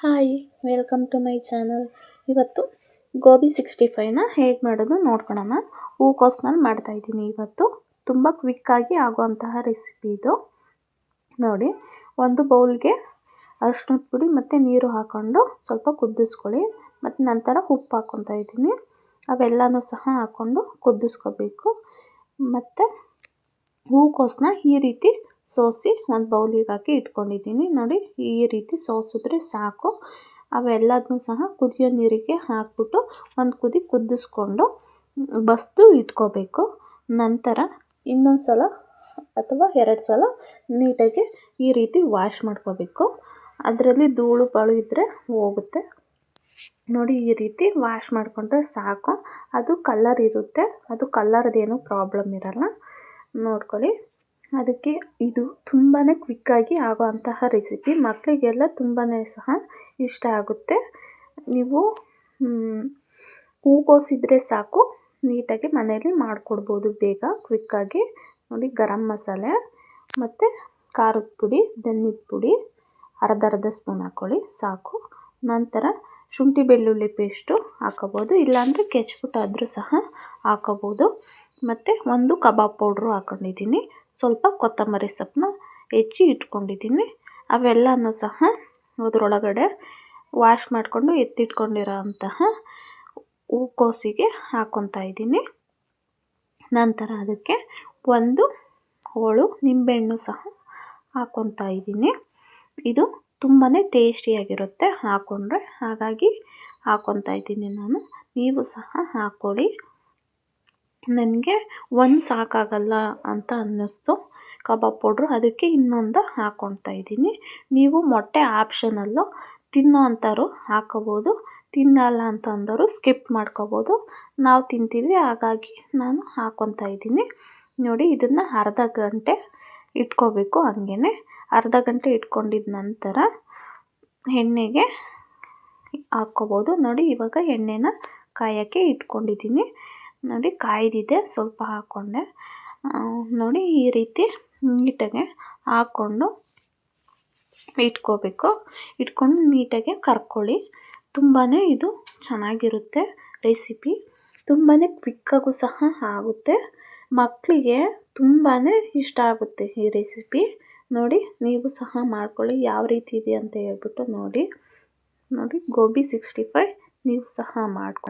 Hi, welcome to my channel. ಇವತ್ತು ಗೋಬಿ 65ನ ಹೇಗೆ ಮಾಡೋದು ನೋಡ್ಕೊಳ್ಳೋಣ. ಹೂಕೋಸಲ್ಲಿ ಮಾಡ್ತಾಯಿದ್ದೀನಿ ಇವತ್ತು. ತುಂಬ ಕ್ವಿಕ್ಕಾಗಿ ಆಗುವಂತಹ ರೆಸಿಪಿ ಇದು. ನೋಡಿ, ಒಂದು ಬೌಲ್ಗೆ ಅರಿಶಿಣದ ಪುಡಿ ಮತ್ತು ನೀರು ಹಾಕ್ಕೊಂಡು ಸ್ವಲ್ಪ ಕುದಿಸ್ಕೊಳ್ಳಿ. ಮತ್ತು ನಂತರ ಉಪ್ಪು ಹಾಕ್ಕೊತಾ ಇದ್ದೀನಿ. ಅವೆಲ್ಲನೂ ಸಹ ಹಾಕ್ಕೊಂಡು ಕುದಿಸ್ಕೋಬೇಕು. ಮತ್ತು ಹೂಕೋಸನ್ನ ಈ ರೀತಿ ಸೋಸಿ ಒಂದು ಬೌಲಿಗೆ ಹಾಕಿ ಇಟ್ಕೊಂಡಿದ್ದೀನಿ. ನೋಡಿ, ಈ ರೀತಿ ಸೋಸಿದ್ರೆ ಸಾಕು. ಅವೆಲ್ಲದನ್ನೂ ಸಹ ಕುದಿಯೋ ನೀರಿಗೆ ಹಾಕ್ಬಿಟ್ಟು ಒಂದು ಕುದಿ ಕುದಿಸ್ಕೊಂಡು ಬಸಿದು ಇಟ್ಕೋಬೇಕು. ನಂತರ ಇನ್ನೊಂದು ಸಲ ಅಥವಾ 2 ಸಲ ನೀಟಾಗಿ ಈ ರೀತಿ ವಾಶ್ ಮಾಡ್ಕೋಬೇಕು. ಅದರಲ್ಲಿ ಧೂಳು ಪಾಳು ಇದ್ದರೆ ಹೋಗುತ್ತೆ. ನೋಡಿ, ಈ ರೀತಿ ವಾಶ್ ಮಾಡಿಕೊಂಡ್ರೆ ಸಾಕು. ಅದು ಕಲರ್ ಇರುತ್ತೆ, ಅದು ಕಲರ್ದೇನು ಪ್ರಾಬ್ಲಮ್ ಇರಲ್ಲ. ನೋಡ್ಕೊಳ್ಳಿ, ಅದಕ್ಕೆ ಇದು ತುಂಬಾ ಕ್ವಿಕ್ಕಾಗಿ ಆಗೋವಂತಹ ರೆಸಿಪಿ. ಮಕ್ಕಳಿಗೆಲ್ಲ ತುಂಬಾ ಸಹ ಇಷ್ಟ ಆಗುತ್ತೆ. ನೀವು ಹೂಕೋಸಿದ್ರೆ ಸಾಕು, ನೀಟಾಗಿ ಮನೆಯಲ್ಲಿ ಮಾಡಿಕೊಡ್ಬೋದು ಬೇಗ ಕ್ವಿಕ್ಕಾಗಿ. ನೋಡಿ, ಗರಂ ಮಸಾಲೆ ಮತ್ತು ಖಾರದ ಪುಡಿ, ಧನ್ಯದ ಪುಡಿ ಅರ್ಧ ಸ್ಪೂನ್ ಹಾಕ್ಕೊಳ್ಳಿ ಸಾಕು. ನಂತರ ಶುಂಠಿ ಬೆಳ್ಳುಳ್ಳಿ ಪೇಸ್ಟು ಹಾಕೋಬೋದು, ಇಲ್ಲಾಂದರೆ ಕೆಚ್ಬಿಟ್ಟಾದರೂ ಸಹ ಹಾಕೋಬೋದು. ಮತ್ತು ಒಂದು ಕಬಾಬ್ ಪೌಡ್ರು ಹಾಕ್ಕೊಂಡಿದ್ದೀನಿ. ಸ್ವಲ್ಪ ಕೊತ್ತಂಬರಿ ಸೊಪ್ಪನ್ನ ಹೆಚ್ಚಿ ಇಟ್ಕೊಂಡಿದ್ದೀನಿ. ಅವೆಲ್ಲನೂ ಸಹ ಅದರೊಳಗಡೆ ವಾಶ್ ಮಾಡಿಕೊಂಡು ಎತ್ತಿಟ್ಕೊಂಡಿರೋ ಅಂತಹ ಹೂಕೋಸಿಗೆ ಹಾಕ್ಕೊತಾ ಇದ್ದೀನಿ. ನಂತರ ಅದಕ್ಕೆ ಒಂದು ಹೋಳು ನಿಂಬೆಹಣ್ಣು ಸಹ ಹಾಕ್ಕೊತಾ ಇದ್ದೀನಿ. ಇದು ತುಂಬಾ ಟೇಸ್ಟಿಯಾಗಿರುತ್ತೆ ಹಾಕ್ಕೊಂಡ್ರೆ, ಹಾಗಾಗಿ ಹಾಕ್ಕೊತಾ ಇದ್ದೀನಿ ನಾನು. ನೀವು ಸಹ ಹಾಕ್ಕೊಳ್ಳಿ. ನನಗೆ ಒಂದು ಸಾಕಾಗಲ್ಲ ಅಂತ ಅನ್ನಿಸ್ತು ಕಬಾಬ್ ಪೌಡ್ರು, ಅದಕ್ಕೆ ಇನ್ನೊಂದು ಹಾಕ್ಕೊತಾ ಇದ್ದೀನಿ. ನೀವು ಮೊಟ್ಟೆ ಆಪ್ಷನಲ್ಲು, ತಿನ್ನೋ ಅಂಥವ್ರು ಹಾಕೋಬೋದು, ತಿನ್ನಲ್ಲ ಅಂತ ಅಂದವರು ಸ್ಕಿಪ್ ಮಾಡ್ಕೋಬೋದು. ನಾವು ತಿಂತೀವಿ, ಹಾಗಾಗಿ ನಾನು ಹಾಕ್ಕೊತಾ ಇದ್ದೀನಿ. ನೋಡಿ, ಇದನ್ನು ಅರ್ಧ ಗಂಟೆ ಇಟ್ಕೋಬೇಕು. ಹಂಗೇ ಅರ್ಧ ಗಂಟೆ ಇಟ್ಕೊಂಡಿದ್ದ ನಂತರ ಎಣ್ಣೆಗೆ ಹಾಕ್ಕೋಬೋದು. ನೋಡಿ, ಇವಾಗ ಎಣ್ಣೆನ ಕಾಯೋಕ್ಕೆ ಇಟ್ಕೊಂಡಿದ್ದೀನಿ. ನೋಡಿ, ಕಾಯ್ದಿದೆ, ಸ್ವಲ್ಪ ಹಾಕ್ಕೊಂಡೆ. ನೋಡಿ, ಈ ರೀತಿ ನೀಟಾಗೆ ಹಾಕ್ಕೊಂಡು ಇಟ್ಕೋಬೇಕು. ಇಟ್ಕೊಂಡು ನೀಟಾಗೆ ಕರ್ಕೊಳ್ಳಿ. ತುಂಬಾ ಇದು ಚೆನ್ನಾಗಿರುತ್ತೆ ರೆಸಿಪಿ. ತುಂಬಾ ಕ್ವಿಕ್ಕಾಗೂ ಸಹ ಆಗುತ್ತೆ. ಮಕ್ಕಳಿಗೆ ತುಂಬಾ ಇಷ್ಟ ಆಗುತ್ತೆ ಈ ರೆಸಿಪಿ. ನೋಡಿ, ನೀವು ಸಹ ಮಾಡ್ಕೊಳ್ಳಿ. ಯಾವ ರೀತಿ ಇದೆ ಅಂತ ಹೇಳ್ಬಿಟ್ಟು ನೋಡಿ. ಗೋಬಿ 65 ನೀವು ಸಹ ಮಾಡ್ಕೊಳ್ಳಿ.